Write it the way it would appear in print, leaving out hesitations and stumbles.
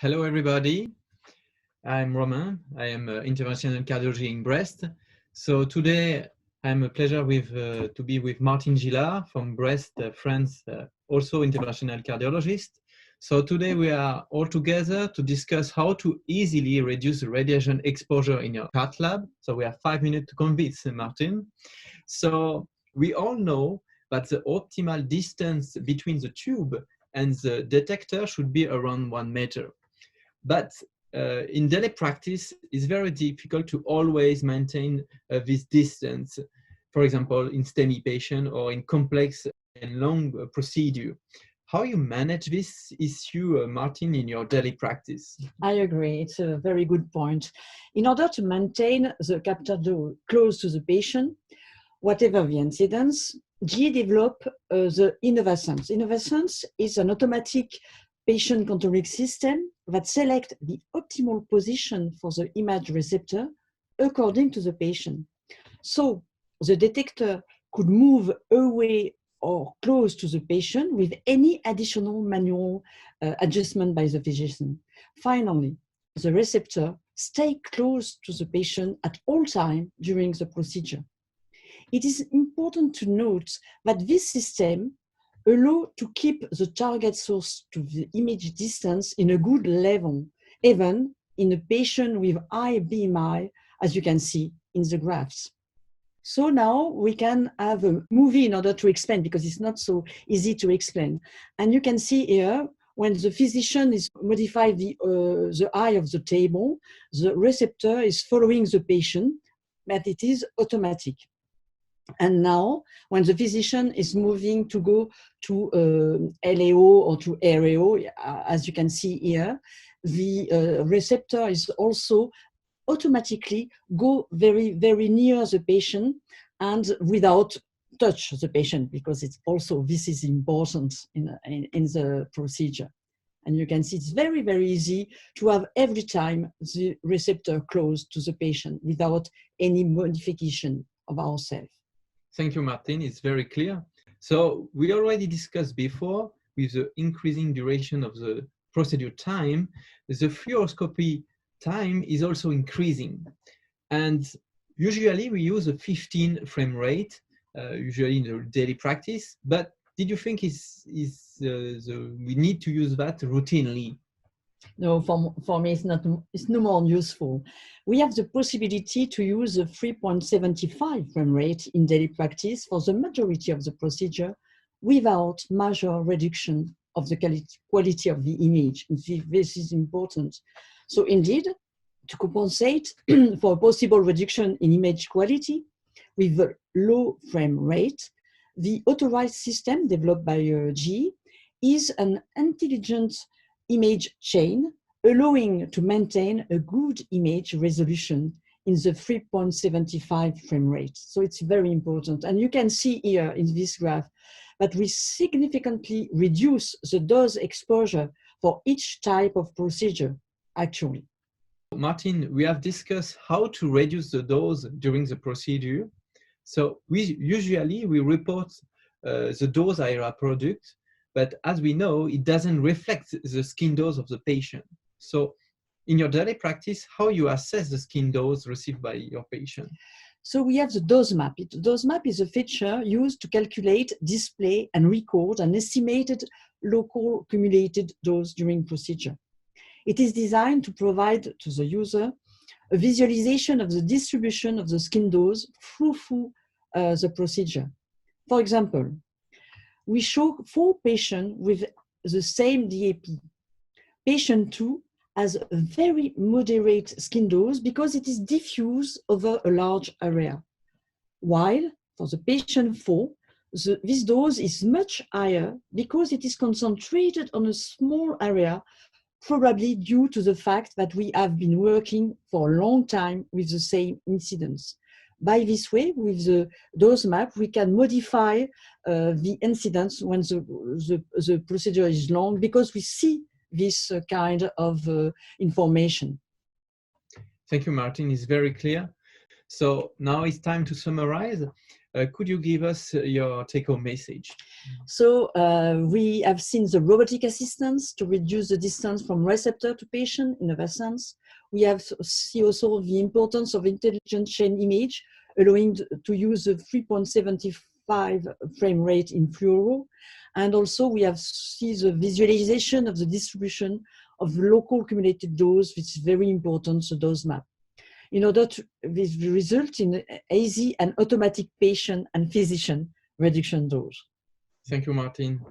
Hello, everybody. I'm Romain. I am interventional cardiology in Brest. So today I'm a pleasure to be with Martin Gillard from Brest, France, also interventional cardiologist. So today we are all together to discuss how to easily reduce radiation exposure in your cath lab. So we have 5 minutes to convince Martin. So we all know that the optimal distance between the tube and the detector should be around 1 meter. But in daily practice, it's very difficult to always maintain this distance, for example, in STEMI patient or in complex and long procedure. How you manage this issue, Martin, in your daily practice? I agree. It's a very good point. In order to maintain the catheter close to the patient, whatever the incidence, GE developed the InnovaSense. InnovaSense is an automatic patient controlling system that selects the optimal position for the image receptor according to the patient. So the detector could move away or close to the patient with any additional manual adjustment by the physician. Finally, the receptor stays close to the patient at all times during the procedure. It is important to note that this system allows to keep the target source to the image distance in a good level, even in a patient with high BMI, as you can see in the graphs. So now we can have a movie in order to explain, because it's not so easy to explain. And you can see here, when the physician is modifying the eye of the table, the receptor is following the patient, but it is automatic. And now, when the physician is moving to go to LAO or to RAO, as you can see here, the receptor is also automatically go very, very near the patient and without touch the patient, because it's also, this is important in the procedure. And you can see it's very, very easy to have every time the receptor close to the patient without any modification of ourselves. Thank you, Martin. It's very clear. So we already discussed before, with the increasing duration of the procedure time, the fluoroscopy time is also increasing. And usually we use a 15 frame rate, usually in the daily practice. But did you think we need to use that routinely? No, for me, it's no more useful. We have the possibility to use a 3.75 frame rate in daily practice for the majority of the procedure without major reduction of the quality of the image. This is important. So indeed, to compensate for a possible reduction in image quality with a low frame rate, the authorized system developed by GE is an intelligent image chain, allowing to maintain a good image resolution in the 3.75 frame rate. So it's very important. And you can see here in this graph that we significantly reduce the dose exposure for each type of procedure, actually. Martin, we have discussed how to reduce the dose during the procedure. So we usually report the dose IRA product, but as we know, it doesn't reflect the skin dose of the patient. So in your daily practice, how you assess the skin dose received by your patient? So we have the dose map. The dose map is a feature used to calculate, display, and record an estimated local cumulated dose during procedure. It is designed to provide to the user a visualization of the distribution of the skin dose through the procedure. For example, we show 4 patients with the same DAP. Patient 2 has a very moderate skin dose because it is diffuse over a large area. While for the patient 4, this dose is much higher because it is concentrated on a small area, probably due to the fact that we have been working for a long time with the same incidence. By this way, with the dose map, we can modify the incidence when the procedure is long, because we see this kind of information. Thank you, Martin. It's very clear. So now it's time to summarize. could you give us your take-home message? So we have seen the robotic assistance to reduce the distance from receptor to patient in a sense. We have see also the importance of intelligent chain image, allowing to use the 3.75 frame rate in fluoro. And also we have seen the visualization of the distribution of local cumulative dose, which is very important, the dose map, in order to result in easy and automatic patient and physician reduction dose. Thank you, Martin.